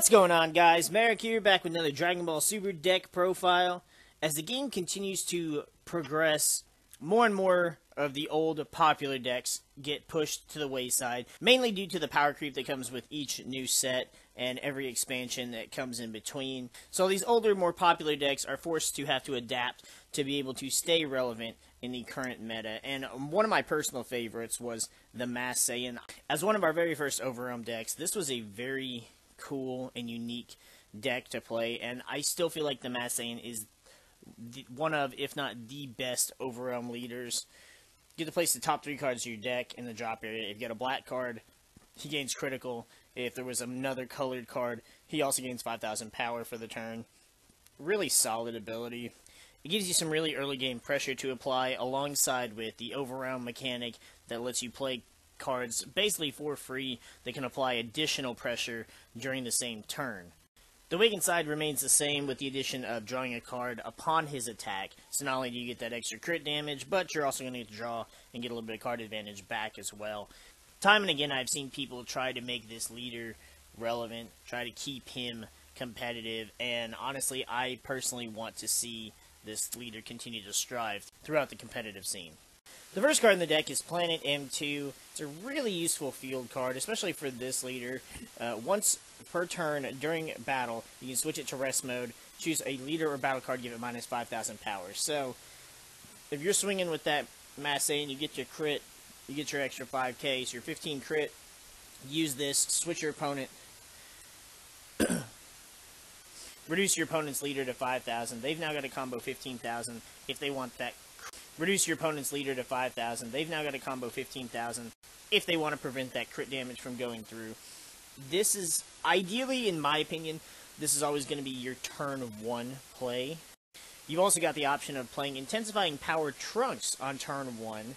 What's going on, guys? MariK here, back with another Dragon Ball Super deck profile. As the game continues to progress, more and more of the old popular decks get pushed to the wayside, mainly due to the power creep that comes with each new set and every expansion that comes in between. So these older, more popular decks are forced to have to adapt to be able to stay relevant in the current meta. And one of my personal favorites was the Master MariK. As one of our very first Overwhelm decks, this was a very cool and unique deck to play, and I still feel like the Master MariK is one of, if not the best Overwhelm leaders. You get to place the top 3 cards of your deck in the drop area. If you get a black card, he gains critical. If there was another colored card, he also gains 5,000 power for the turn. Really solid ability. It gives you some really early game pressure to apply, alongside with the Overwhelm mechanic that lets you play cards basically for free that can apply additional pressure during the same turn. The weakened side remains the same with the addition of drawing a card upon his attack, so not only do you get that extra crit damage, but you're also going to get to draw and get a little bit of card advantage back as well. Time and again I've seen people try to make this leader relevant, try to keep him competitive, and honestly I personally want to see this leader continue to strive throughout the competitive scene. The first card in the deck is Planet M2. It's a really useful field card, especially for this leader. Once per turn during battle, you can switch it to rest mode, choose a leader or battle card, give it minus 5,000 power. So, if you're swinging with that Master MariK and you get your crit, you get your extra 5k, so your 15 crit, use this, switch your opponent, reduce your opponent's leader to 5,000. They've now got a combo 15,000 if they want that. Reduce your opponent's leader to 5,000. They've now got a combo 15,000 if they want to prevent that crit damage from going through. This is, ideally, in my opinion, this is always going to be your turn 1 play. You've also got the option of playing Intensifying Power Trunks on turn 1.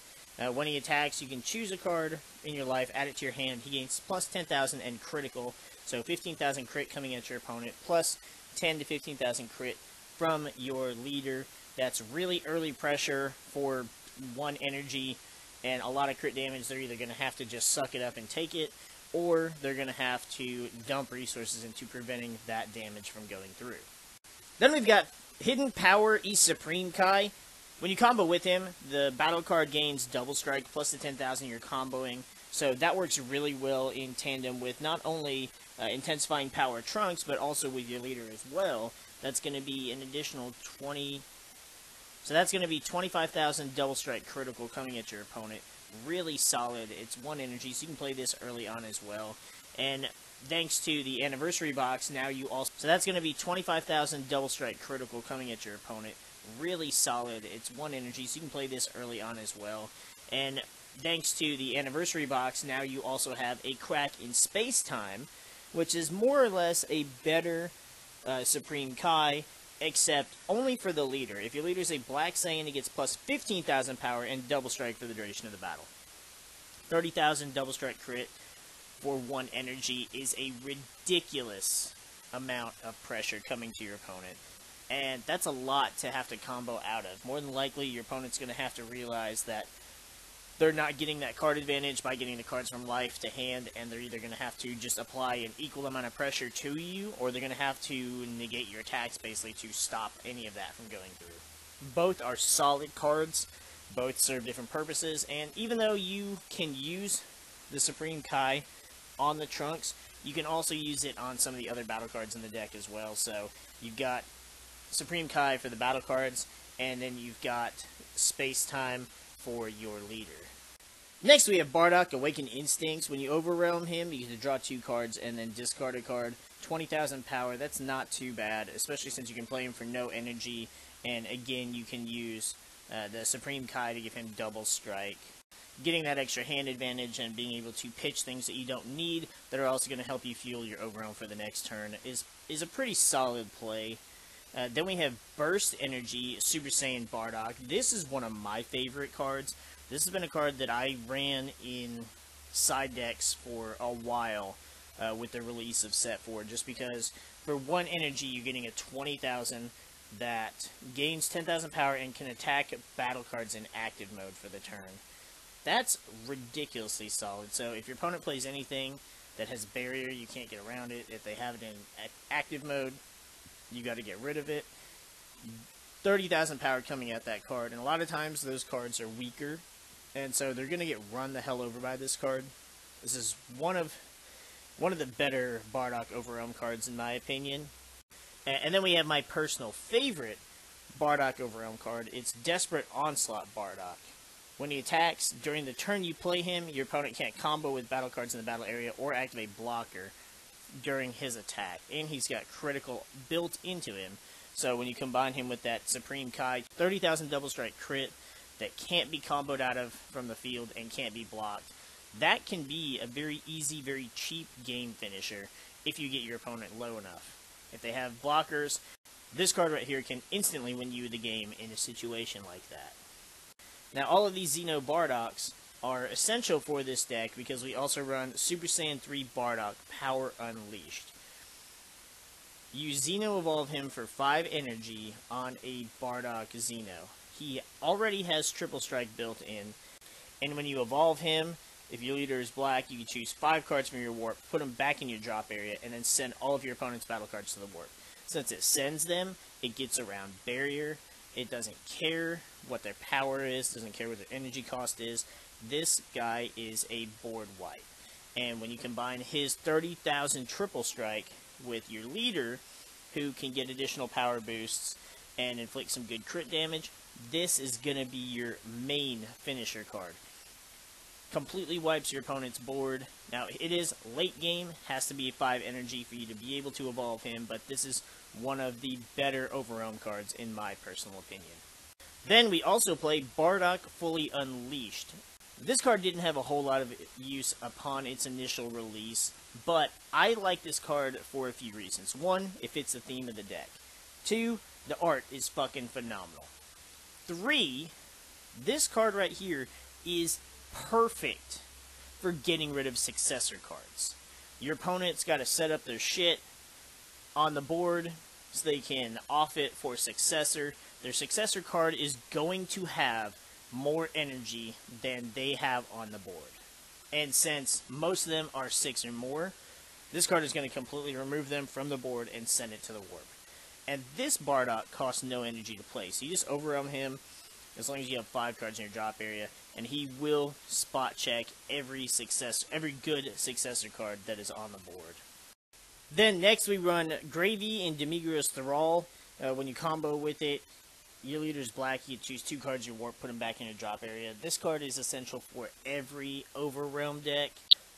When he attacks, you can choose a card in your life, add it to your hand. He gains plus 10,000 and critical, so 15,000 crit coming at your opponent, plus 10 to 15,000 crit from your leader. That's really early pressure for 1 energy and a lot of crit damage. They're either going to have to just suck it up and take it, or they're going to have to dump resources into preventing that damage from going through. Then we've got Hidden Power E Supreme Kai. When you combo with him, the battle card gains double strike plus the 10,000 you're comboing. So that works really well in tandem with not only Intensifying Power Trunks, but also with your leader as well. That's going to be an additional 20... So that's going to be 25,000 double strike critical coming at your opponent. Really solid. It's 1 energy, so you can play this early on as well. And thanks to the anniversary box, now you also... So that's going to be 25,000 double strike critical coming at your opponent. Really solid. It's 1 energy, so you can play this early on as well. And thanks to the anniversary box, now you also have a Crack in Space Time, which is more or less a better Supreme Kai, except only for the leader. If your leader is a Black Saiyan, he gets plus 15,000 power and double strike for the duration of the battle. 30,000 double strike crit for 1 energy is a ridiculous amount of pressure coming to your opponent. And that's a lot to have to combo out of. More than likely, your opponent's going to have to realize that they're not getting that card advantage by getting the cards from life to hand, and they're either going to have to just apply an equal amount of pressure to you, or they're going to have to negate your attacks, basically, to stop any of that from going through. Both are solid cards. Both serve different purposes, and even though you can use the Supreme Kai on the Trunks, you can also use it on some of the other battle cards in the deck as well. So you've got Supreme Kai for the battle cards, and then you've got Space Time for your leader. Next we have Bardock, Awakened Instincts. When you overwhelm him, you get to draw 2 cards and then discard a card. 20,000 power, that's not too bad, especially since you can play him for no energy, and again you can use the Supreme Kai to give him double strike. Getting that extra hand advantage and being able to pitch things that you don't need that are also going to help you fuel your overwhelm for the next turn is a pretty solid play. Then we have Burst Energy, Super Saiyan Bardock. This is one of my favorite cards. This has been a card that I ran in side decks for a while with the release of Set 4, just because for 1 energy you're getting a 20,000 that gains 10,000 power and can attack battle cards in active mode for the turn. That's ridiculously solid. So if your opponent plays anything that has barrier. You can't get around it. If they have it in active mode, you got to get rid of it. 30,000 power coming at that card, and a lot of times those cards are weaker, and so they're going to get run the hell over by this card. This is one of the better Bardock Overwhelm cards in my opinion. And then we have my personal favorite Bardock Overwhelm card. It's Desperate Onslaught Bardock. When he attacks, during the turn you play him, your opponent can't combo with battle cards in the battle area or activate blocker during his attack. And he's got critical built into him. So when you combine him with that Supreme Kai, 30,000 double strike crit that can't be comboed out of from the field and can't be blocked, that can be a very easy, very cheap game finisher if you get your opponent low enough. If they have blockers, this card right here can instantly win you the game in a situation like that. Now, all of these Xeno Bardocks are essential for this deck because we also run Super Saiyan 3 Bardock Power Unleashed. You Xeno Evolve him for 5 energy on a Bardock Xeno. He already has Triple Strike built in, and when you evolve him, if your leader is black, you can choose 5 cards from your warp, put them back in your drop area, and then send all of your opponent's battle cards to the warp. Since it sends them, it gets around barrier. It doesn't care what their power is, doesn't care what their energy cost is. This guy is a board wipe. And when you combine his 30,000 Triple Strike with your leader, who can get additional power boosts and inflict some good crit damage, this is going to be your main finisher card. Completely wipes your opponent's board. Now, it is late game, has to be 5 energy for you to be able to evolve him, but this is one of the better Overwhelm cards in my personal opinion. Then we also play Bardock Fully Unleashed. This card didn't have a whole lot of use upon its initial release, but I like this card for a few reasons. 1, it fits the theme of the deck. 2, the art is fucking phenomenal. 3, this card right here is perfect for getting rid of successor cards. Your opponent's got to set up their shit on the board so they can off it for successor. Their successor card is going to have more energy than they have on the board. And since most of them are 6 or more, this card is going to completely remove them from the board and send it to the warp. And this Bardock costs no energy to play, so you just overwhelm him as long as you have 5 cards in your drop area, and he will spot check every good successor card that is on the board. Then next we run Gravy and Demigro's Thrall. When you combo with it, your leader's black, you choose 2 cards in your warp, put them back in your drop area. This card is essential for every Overwhelm deck.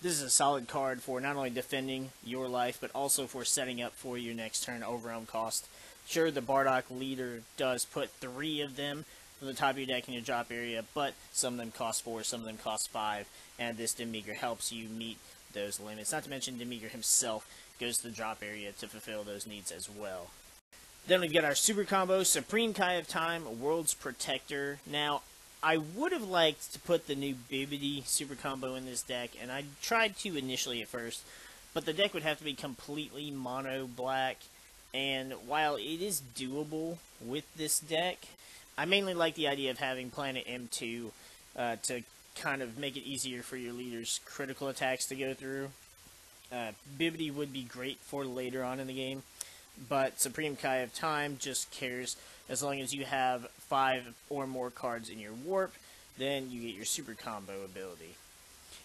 This is a solid card for not only defending your life, but also for setting up for your next turn Overwhelm cost. Sure, the Bardock leader does put 3 of them from the top of your deck in your drop area, but some of them cost 4, some of them cost 5, and this Demigre helps you meet those limits. Not to mention Demigre himself goes to the drop area to fulfill those needs as well. Then we've got our super combo, Supreme Kai of Time, World's Protector. Now, I would have liked to put the new Bibbidi super combo in this deck, and I tried to initially at first, but the deck would have to be completely mono black, and while it is doable with this deck, I mainly like the idea of having Planet M2 to kind of make it easier for your leader's critical attacks to go through. Bibbidi would be great for later on in the game, but Supreme Kai of Time just cares as long as you have 5 or more cards in your warp, then you get your super combo ability.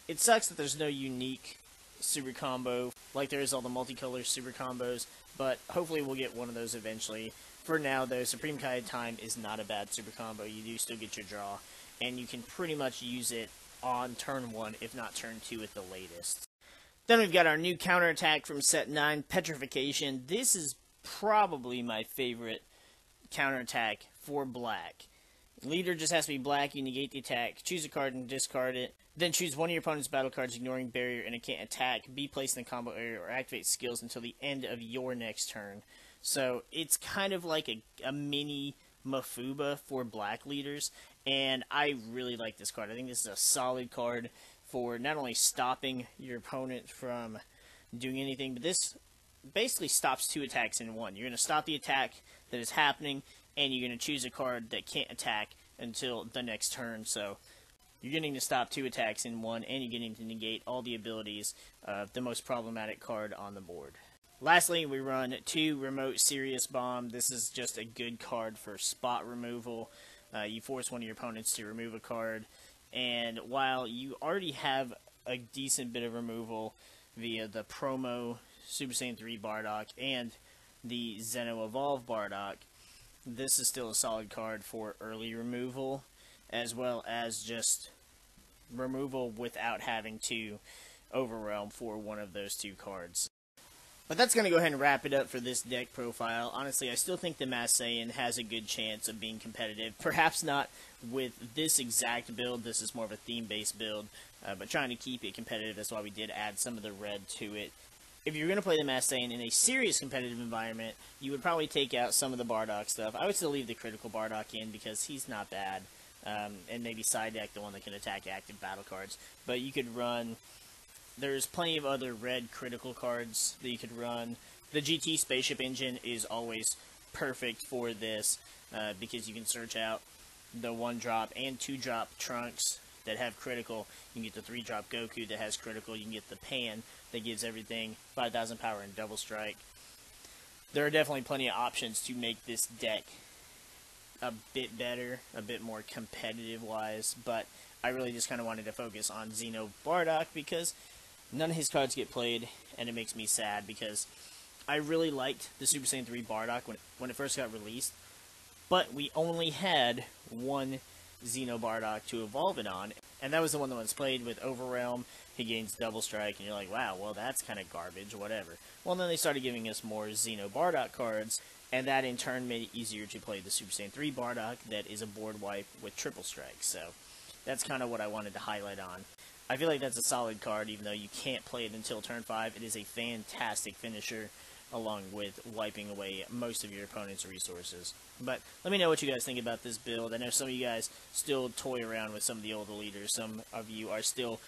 It sucks that there's no unique super combo like there is all the multicolor super combos, but hopefully we'll get one of those eventually. For now though, Supreme Kai of Time is not a bad super combo. You do still get your draw, and you can pretty much use it on turn 1, if not turn 2 at the latest. Then we've got our new counterattack from set 9, Petrification. This is probably my favorite counterattack for black. Leader just has to be black, you negate the attack, choose a card and discard it, then choose one of your opponent's battle cards ignoring barrier and it can't attack, be placed in the combo area, or activate skills until the end of your next turn. So it's kind of like a mini Mafuba for black leaders, and I really like this card. I think this is a solid card for not only stopping your opponent from doing anything, but this basically stops 2 attacks in one. You're going to stop the attack that is happening, and you're going to choose a card that can't attack until the next turn. So You're getting to stop 2 attacks in one, and you're getting to negate all the abilities of the most problematic card on the board. Lastly, we run 2 Remote Serious Bomb. This is just a good card for spot removal. You force one of your opponents to remove a card, and while you already have a decent bit of removal via the promo Super Saiyan 3 Bardock and the Xeno Evolve Bardock, this is still a solid card for early removal, as well as just removal without having to overwhelm for one of those 2 cards. But that's going to go ahead and wrap it up for this deck profile. Honestly, I still think the Master Saiyan has a good chance of being competitive. Perhaps not with this exact build. This is more of a theme-based build, but trying to keep it competitive. That's why we did add some of the red to it. If you're going to play the Master Saiyan in a serious competitive environment, you would probably take out some of the Bardock stuff. I would still leave the critical Bardock in because he's not bad, and maybe side deck the one that can attack active battle cards. But you could run... There's plenty of other red critical cards that you could run. The GT Spaceship Engine is always perfect for this because you can search out the 1-drop and 2-drop Trunks that have critical. You can get the 3-drop Goku that has critical. You can get the Pan that gives everything 5,000 power and double strike. There are definitely plenty of options to make this deck a bit better, a bit more competitive-wise, but I really just kind of wanted to focus on Xeno Bardock because none of his cards get played, and it makes me sad because I really liked the Super Saiyan 3 Bardock when it first got released, but we only had one Xeno Bardock to evolve it on, and that was the one that was played with Overwhelm. He gains double strike, and you're like, wow, well, that's kind of garbage, whatever. Well, then they started giving us more Xeno Bardock cards, and that in turn made it easier to play the Super Saiyan 3 Bardock that is a board wipe with triple strike, so that's kind of what I wanted to highlight on. I feel like that's a solid card, even though you can't play it until turn 5. It is a fantastic finisher, along with wiping away most of your opponent's resources. But let me know what you guys think about this build. I know some of you guys still toy around with some of the older leaders. Some of you are still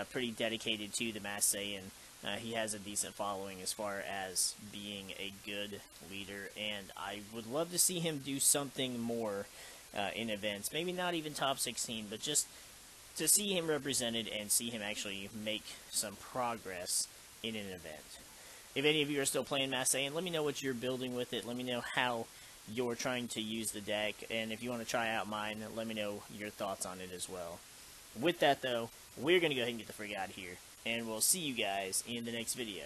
pretty dedicated to the Master Saiyan. He has a decent following as far as being a good leader, and I would love to see him do something more in events. Maybe not even top 16, but just to see him represented and see him actually make some progress in an event. If any of you are still playing Master Saiyan, let me know what you're building with it. Let me know how you're trying to use the deck. And if you want to try out mine, let me know your thoughts on it as well. With that, though, we're going to go ahead and get the frig out of here. And we'll see you guys in the next video.